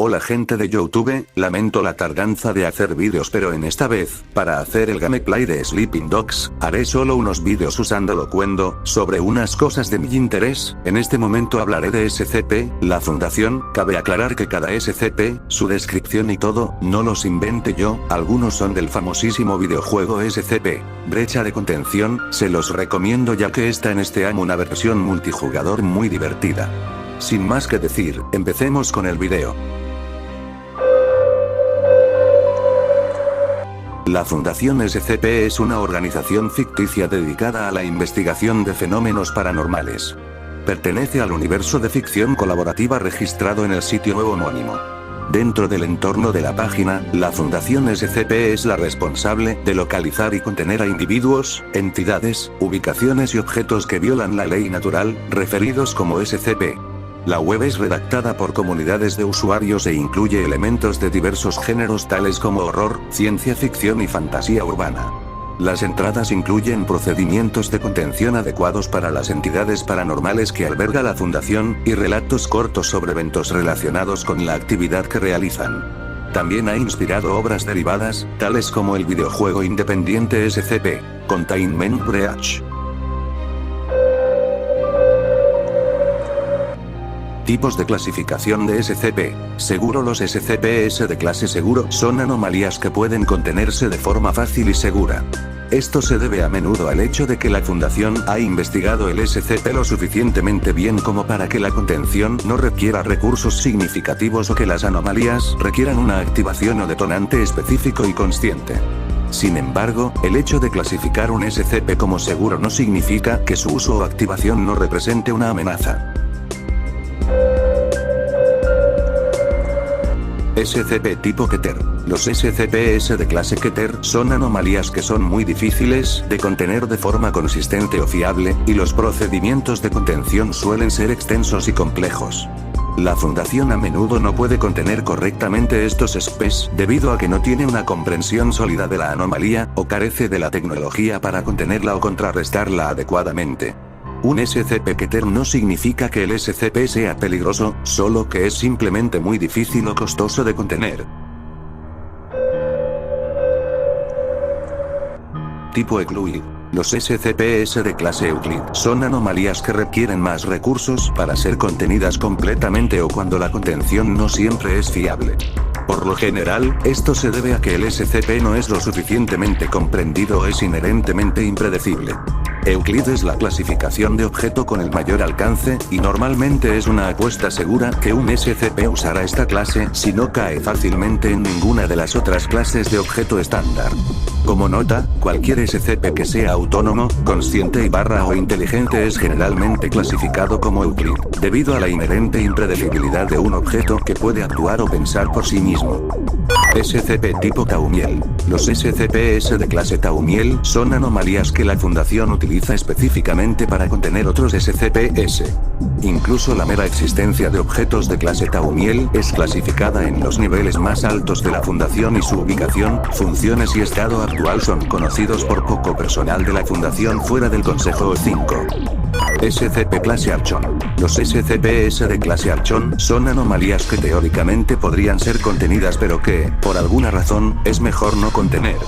Hola gente de YouTube, lamento la tardanza de hacer vídeos, pero en esta vez, para hacer el gameplay de Sleeping Dogs, haré solo unos vídeos usando Locuendo, sobre unas cosas de mi interés. En este momento hablaré de SCP, la fundación. Cabe aclarar que cada SCP, su descripción y todo, no los inventé yo, algunos son del famosísimo videojuego SCP. Brecha de contención, se los recomiendo ya que está en Steam una versión multijugador muy divertida. Sin más que decir, empecemos con el video. La Fundación SCP es una organización ficticia dedicada a la investigación de fenómenos paranormales. Pertenece al universo de ficción colaborativa registrado en el sitio web homónimo. Dentro del entorno de la página, la Fundación SCP es la responsable de localizar y contener a individuos, entidades, ubicaciones y objetos que violan la ley natural, referidos como SCP. La web es redactada por comunidades de usuarios e incluye elementos de diversos géneros tales como horror, ciencia ficción y fantasía urbana. Las entradas incluyen procedimientos de contención adecuados para las entidades paranormales que alberga la fundación, y relatos cortos sobre eventos relacionados con la actividad que realizan. También ha inspirado obras derivadas, tales como el videojuego independiente SCP, Containment Breach. Tipos de clasificación de SCP. Seguro. Los SCP-S de clase seguro son anomalías que pueden contenerse de forma fácil y segura. Esto se debe a menudo al hecho de que la Fundación ha investigado el SCP lo suficientemente bien como para que la contención no requiera recursos significativos o que las anomalías requieran una activación o detonante específico y consciente. Sin embargo, el hecho de clasificar un SCP como seguro no significa que su uso o activación no represente una amenaza. SCP tipo Keter. Los SCP-S de clase Keter son anomalías que son muy difíciles de contener de forma consistente o fiable, y los procedimientos de contención suelen ser extensos y complejos. La Fundación a menudo no puede contener correctamente estos SCPs debido a que no tiene una comprensión sólida de la anomalía, o carece de la tecnología para contenerla o contrarrestarla adecuadamente. Un SCP Keter no significa que el SCP sea peligroso, solo que es simplemente muy difícil o costoso de contener. Tipo Euclid. Los SCP-S de clase Euclid son anomalías que requieren más recursos para ser contenidas completamente o cuando la contención no siempre es fiable. Por lo general, esto se debe a que el SCP no es lo suficientemente comprendido o es inherentemente impredecible. Euclid es la clasificación de objeto con el mayor alcance, y normalmente es una apuesta segura que un SCP usará esta clase si no cae fácilmente en ninguna de las otras clases de objeto estándar. Como nota, cualquier SCP que sea autónomo, consciente o inteligente es generalmente clasificado como Euclid, debido a la inherente impredecibilidad de un objeto que puede actuar o pensar por sí mismo. SCP tipo Taumiel. Los SCP-S de clase Taumiel son anomalías que la Fundación utiliza específicamente para contener otros SCP-S. Incluso la mera existencia de objetos de clase Taumiel es clasificada en los niveles más altos de la Fundación, y su ubicación, funciones y estado actual son conocidos por poco personal de la Fundación fuera del Consejo 5. SCP clase Archon. Los SCP-S de clase Archon son anomalías que teóricamente podrían ser contenidas pero que, por alguna razón, es mejor no contener.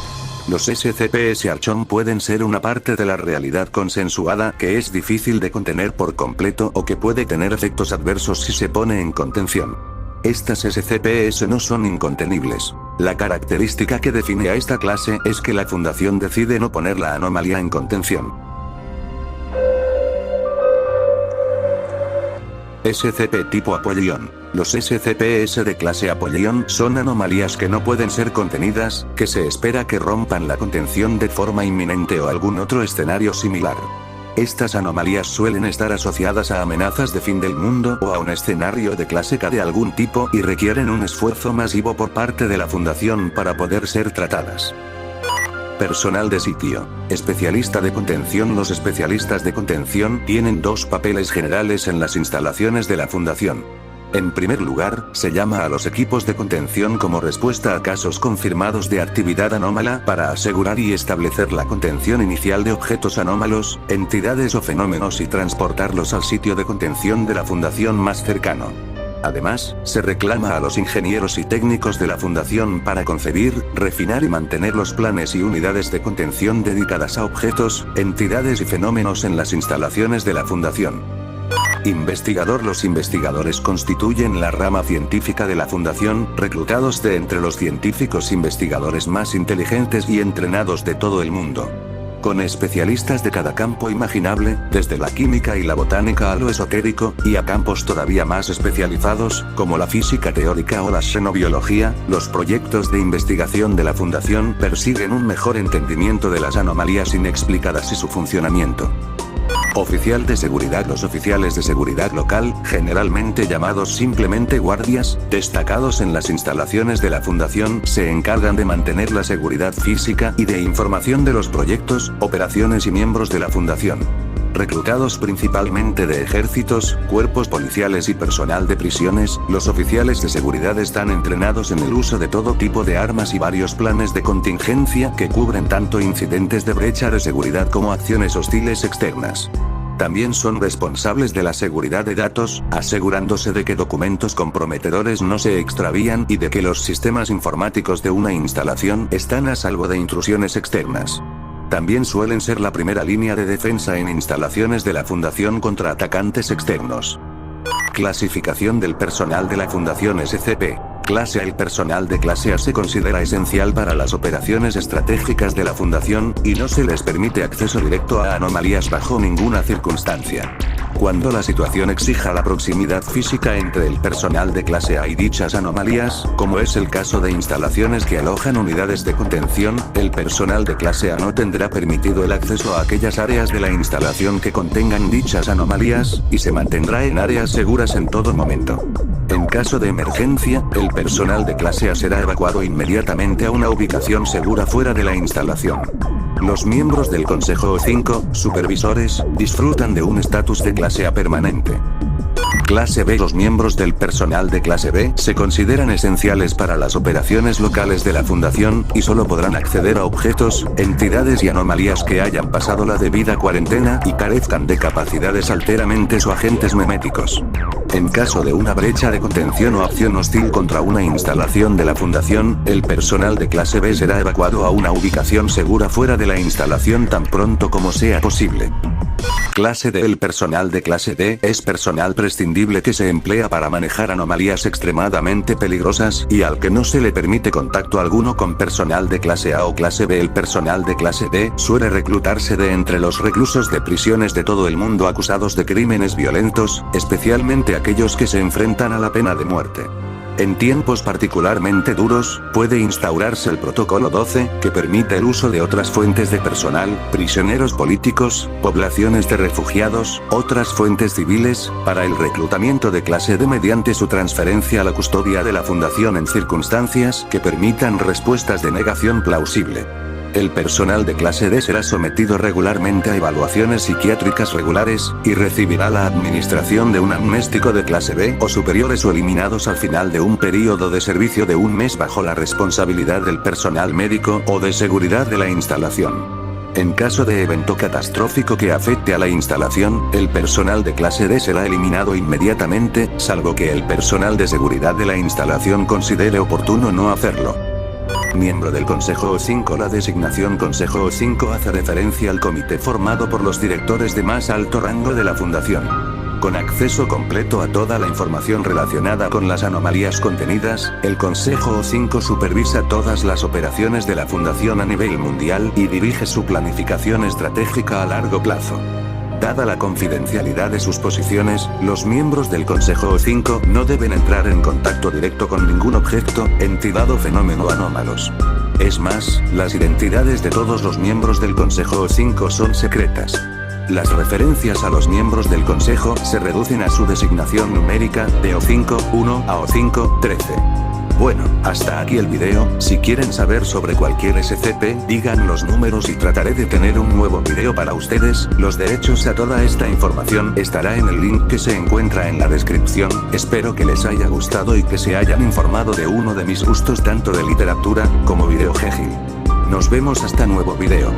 Los SCP-S Archon pueden ser una parte de la realidad consensuada que es difícil de contener por completo o que puede tener efectos adversos si se pone en contención. Estas SCP-S no son incontenibles. La característica que define a esta clase es que la Fundación decide no poner la anomalía en contención. SCP tipo Apollyon. Los SCP-S de clase Apollyon son anomalías que no pueden ser contenidas, que se espera que rompan la contención de forma inminente o algún otro escenario similar. Estas anomalías suelen estar asociadas a amenazas de fin del mundo o a un escenario de clase K de algún tipo y requieren un esfuerzo masivo por parte de la Fundación para poder ser tratadas. Personal de sitio. Especialista de contención. Los especialistas de contención tienen dos papeles generales en las instalaciones de la Fundación. En primer lugar, se llama a los equipos de contención como respuesta a casos confirmados de actividad anómala para asegurar y establecer la contención inicial de objetos anómalos, entidades o fenómenos y transportarlos al sitio de contención de la Fundación más cercano. Además, se reclama a los ingenieros y técnicos de la Fundación para concebir, refinar y mantener los planes y unidades de contención dedicadas a objetos, entidades y fenómenos en las instalaciones de la Fundación. Investigador. Los investigadores constituyen la rama científica de la Fundación, reclutados de entre los científicos investigadores más inteligentes y entrenados de todo el mundo. Con especialistas de cada campo imaginable, desde la química y la botánica a lo esotérico, y a campos todavía más especializados, como la física teórica o la xenobiología, los proyectos de investigación de la Fundación persiguen un mejor entendimiento de las anomalías inexplicadas y su funcionamiento. Oficial de seguridad. Los oficiales de seguridad local, generalmente llamados simplemente guardias, destacados en las instalaciones de la Fundación, se encargan de mantener la seguridad física y de información de los proyectos, operaciones y miembros de la Fundación. Reclutados principalmente de ejércitos, cuerpos policiales y personal de prisiones, los oficiales de seguridad están entrenados en el uso de todo tipo de armas y varios planes de contingencia que cubren tanto incidentes de brecha de seguridad como acciones hostiles externas. También son responsables de la seguridad de datos, asegurándose de que documentos comprometedores no se extravían y de que los sistemas informáticos de una instalación están a salvo de intrusiones externas. También suelen ser la primera línea de defensa en instalaciones de la Fundación contra atacantes externos. Clasificación del personal de la Fundación SCP. Clase A. El personal de clase A se considera esencial para las operaciones estratégicas de la Fundación, y no se les permite acceso directo a anomalías bajo ninguna circunstancia. Cuando la situación exija la proximidad física entre el personal de clase A y dichas anomalías, como es el caso de instalaciones que alojan unidades de contención, el personal de clase A no tendrá permitido el acceso a aquellas áreas de la instalación que contengan dichas anomalías, y se mantendrá en áreas seguras en todo momento. En caso de emergencia, el personal de clase A será evacuado inmediatamente a una ubicación segura fuera de la instalación. Los miembros del Consejo O5, supervisores, disfrutan de un estatus de clase A permanente. Clase B. Los miembros del personal de clase B se consideran esenciales para las operaciones locales de la Fundación, y solo podrán acceder a objetos, entidades y anomalías que hayan pasado la debida cuarentena y carezcan de capacidades alterantes o agentes meméticos. En caso de una brecha de contención o acción hostil contra una instalación de la Fundación, el personal de clase B será evacuado a una ubicación segura fuera de la instalación tan pronto como sea posible. Clase D. El personal de clase D es personal prescindible que se emplea para manejar anomalías extremadamente peligrosas, y al que no se le permite contacto alguno con personal de clase A o clase B. El personal de clase D suele reclutarse de entre los reclusos de prisiones de todo el mundo acusados de crímenes violentos, especialmente aquellos que se enfrentan a la pena de muerte. En tiempos particularmente duros, puede instaurarse el Protocolo 12, que permite el uso de otras fuentes de personal, prisioneros políticos, poblaciones de refugiados, otras fuentes civiles, para el reclutamiento de clase D mediante su transferencia a la custodia de la Fundación en circunstancias que permitan respuestas de negación plausible. El personal de clase D será sometido regularmente a evaluaciones psiquiátricas regulares, y recibirá la administración de un amnéstico de clase B o superiores o eliminados al final de un período de servicio de un mes bajo la responsabilidad del personal médico o de seguridad de la instalación. En caso de evento catastrófico que afecte a la instalación, el personal de clase D será eliminado inmediatamente, salvo que el personal de seguridad de la instalación considere oportuno no hacerlo. Miembro del Consejo O5. La designación Consejo O5 hace referencia al comité formado por los directores de más alto rango de la Fundación. Con acceso completo a toda la información relacionada con las anomalías contenidas, el Consejo O5 supervisa todas las operaciones de la Fundación a nivel mundial y dirige su planificación estratégica a largo plazo. Dada la confidencialidad de sus posiciones, los miembros del Consejo O5 no deben entrar en contacto directo con ningún objeto, entidad o fenómeno anómalos. Es más, las identidades de todos los miembros del Consejo O5 son secretas. Las referencias a los miembros del Consejo se reducen a su designación numérica, de O5-1 a O5-13. Bueno, hasta aquí el video. Si quieren saber sobre cualquier SCP, digan los números y trataré de tener un nuevo video para ustedes. Los derechos a toda esta información estará en el link que se encuentra en la descripción. Espero que les haya gustado y que se hayan informado de uno de mis gustos tanto de literatura, como videogegil. Nos vemos hasta nuevo video.